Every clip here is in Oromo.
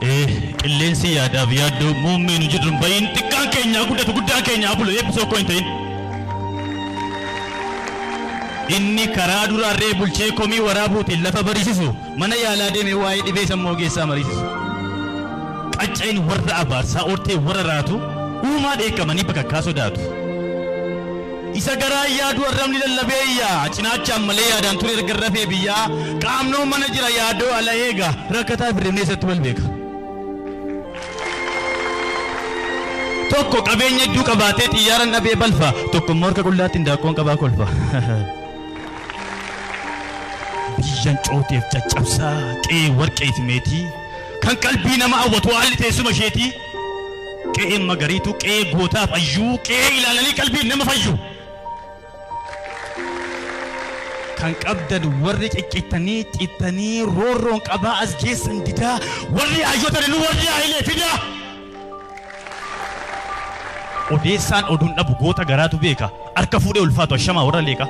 qilleensi yaadaaf yaaddu muummeen jedhuun bayin xiqqaan keenya guddatu guddaan keenya bulu eebbisoo koo hin ta'in. Inni karaa duraarree bulchee komii waraabuutiin lafa barisiisu mana yaalaa deemee waa'ee dhibee sammuu ogeessaa mariisisu. Qacceen warra abaarsaa oortee warra raatu uumaa dheekkamanii bakakkaa sodaatu. Isa garaa yaadu arrabni lallabee iyyaa cinaachaan malee yaadaan ture garrafee biyyaa qaamnoo mana jira yaadoo ala eega rakkataa firree isatti wal beeka. Tokko qabeenya hedduu qabaatee xiyyaaran dhabee balfa tokko morka qullaatti hindaaqqoon qabaa kolfa. Biyyan cooteef caccabsaa qe'ee warqeef meetii kan qalbii nama hawwatu haalli teessuma isheetii qe'een magariitu qe'ee gootaaf ayyuu qe'ee ilaalanii qalbiin nama fayyu. Kan qabdan warri ciccitanii xittanii roorroon qabaa as geessan didaa warri hayyootani nu warri haayilee fidaa. Odeessaan oduun dhabu goota garaatu beeka harka fuudhee ulfaatu ashamaa warra leeqa.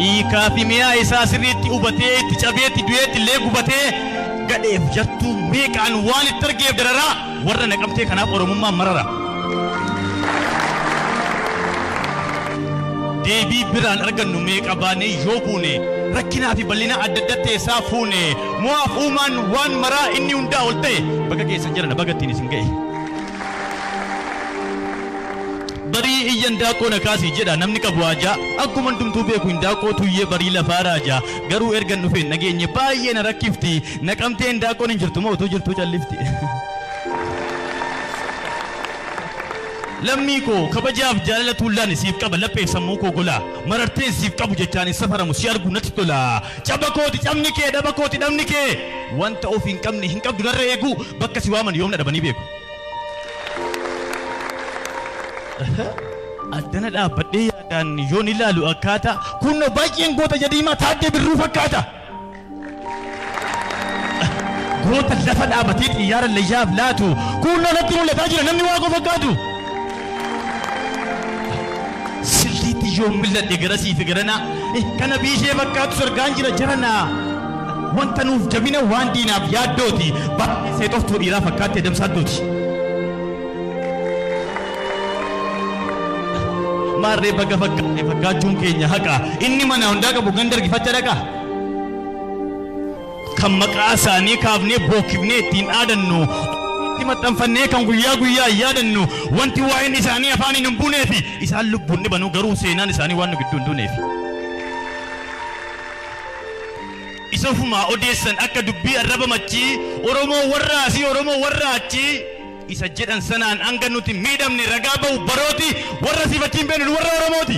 Hiikaa fi mi'aa isaa sirriitti hubatee itti cabeetti du'eetti illee gubatee gadheef jattuu meeqaan waan itti argeef dararaa warra naqamtee kanaaf oromummaan marara. Deebii biraan argannu meeqa baanee yoo buune rakkinaa fi bal'ina adda adda teessaa fuune mo'aaf uumaan waan maraa inni hundaa ol ta'e bakka keessan jiran bagattiin isin ga'e. Barii iyyan daakoo nakaasii jedha namni qabu ajaa akkuma hundumtuu beeku hindaaqoo tuyyee barii lafaa raajaa garuu ergan dhufeen nageenye baay'ee na rakkifti naqamtee hindaaqoon hin jirtu moo utuu jirtuu callifti. Lammii koo kabajaaf jaalala tuullaan siif qaba lapheef sammuu koo golaa mararteen siif qabu jechaan safaramu si argu natti tola caba kooti cabni kee dhaba kooti dhabni kee wanta of hin qabne hin qabdu narra eegu bakka si waaman yoomna dhabanii beeku. Addana dhaabbadhee yaadaan yoon ilaalu akkaataa kunno baay'een goota jadiimaa taaddee birruu fakkaata. Goota lafa dhaabatee xiyyaara layyaaf laatu kunno natti mul'ataa jira namni waa koo fakkaatu. Sirriitti yoon milladhe garasii fi garanaa kana biishee fakkaatu sargaan jira jaranaa. Wanta nuuf jabina waan diinaaf yaaddooti baay'ee seexoftuu dhiiraa fakkaattee damsaaddooti. Maarree bakka fakkaachuun keenya haqa inni mana hundaa qabu ganda argifacha dhaqa. Kan maqaa isaanii kaafnee bookkifnee ittiin dhaadannu itti maxxanfannee kan guyyaa guyyaa yaadannu wanti waa'een isaanii afaaniin hin buuneefi isaan lubbuun dhibanu garuu seenaan isaanii waan nu gidduu hin duuneefi. Isa ofumaa odeessan akka dubbii arraba machii Oromoo warra asii Oromoo warra achii. Isa jedhan sanaan hanga nuti miidhamne ragaa ba'u barooti warra sifachiin beenu warra Oromooti.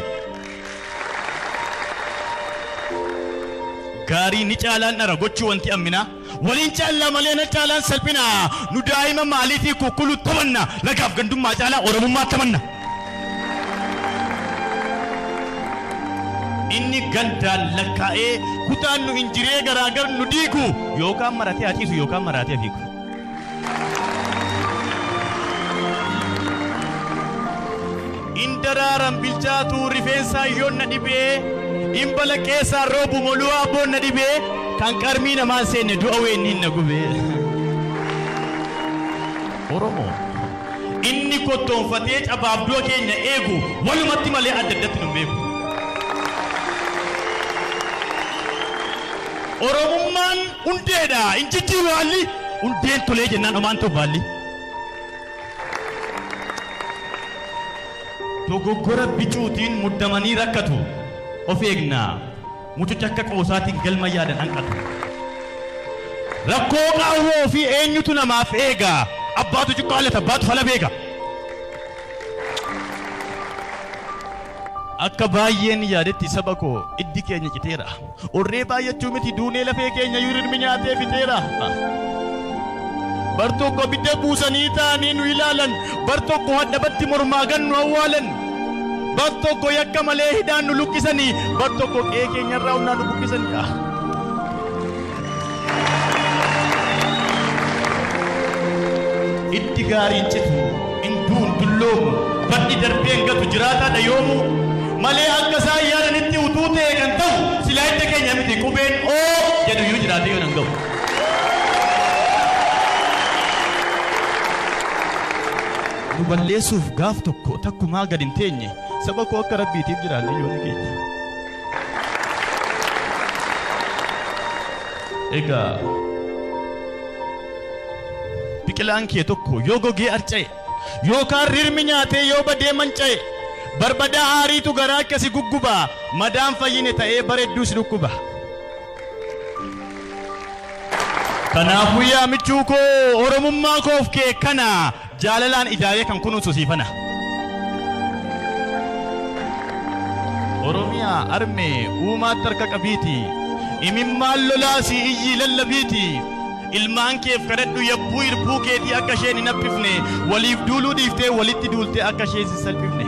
Gaarii ni caalaan dhara gochuu wanti amminaa waliin caallaa malee na caalaan salphinaa nu daa'ima maaliitii kukkulu tamanna lagaaf gandummaa caalaa Oromummaa tamanna. Inni gandaan lakkaa'ee kutaan nu injiree garaagar nu diigu yookaan maratee haciisu yookaan maratee fiigu. Indaraaran bilchaatu rifeensaa yoon na dhibee imbala keessaa roobu moluu abboon na dhibee kan qarmii namaan seenne du'a weenniin na gubee. Oromoo inni kottoonfatee cabaaf du'a keenya eegu walumatti malee adda addatti nu beeku. Oromummaan hundeedha injijjii waalli hundeen tolee jennaan omaan tobbaalli. Dogoggora bicuutiin muddamanii rakkatu of eegnaa mucuca akka qoosaatiin galma yaadan hanqatu. Rakkoo qaawwoo fi eenyutu namaaf eegaa abbaatu cuqqaalata abbaatu fala beeka. Akka baay'een yaadetti saba koo iddi keenya citeera orree baay'achuu miti duunee lafee keenya yurirmi nyaatee fixeera. Bar tokko bidda buusanii ta'anii nu ilaalan bar tokko hadhabatti mormaa gan nu awwaalan bar tokko yakka malee hidhaan nu luqqisanii bar tokko qe'ee keenyarraa humnaan nu buqqisanii. Itti gaariin citu induun dulloomu baddi darbeen gatu jiraataadha yoomu malee akka isaan yaadanitti utuu ta'e kan ta'u silaa hidda keenya miti qubeen oo jedhu jiraate yoo nan ga'u. Nu balleessuuf gaaf tokko takkumaa gad hin teenye saba koo akka rabbiitiif jiraanne yoo nageenya. Egaa biqilaan kee tokko yoo gogee arca'e yookaan rirmi nyaatee yoo badee manca'e barbadaa aariitu garaa akkasi guggubaa madaan fayyine ta'ee bareedduus dhukkuba. Kanaafuu yaa michuu koo oromummaa koof kee kana jaalalaan ijaaree kan kunuunsu siifana. Oromiyaa armee uumaatti harka qabiiti imimmaan lolaasii iyyii lallabiiti. Ilmaan keef kadhadhu yabbuu irbuu keetii akka isheen hin haphifne waliif duuluu dhiiftee walitti duultee akka isheen hin salphifne.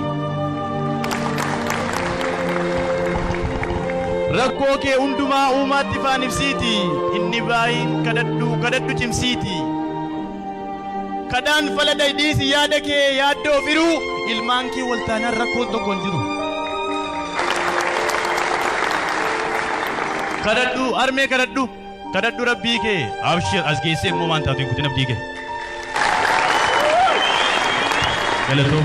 Rakkoo kee hundumaa uumaatti ifaan ibsiiti inni baay'een kadhadhu cimsiiti. Kadhaan fala daydiisi yaada kee yaaddoo firuu ilmaan kee waltaanaan rakkoon tokko hin jiru. Kadhadhu armee kadhadhu rabbii kee abshir as geessee immoo waan taatu hin kutin abdii kee.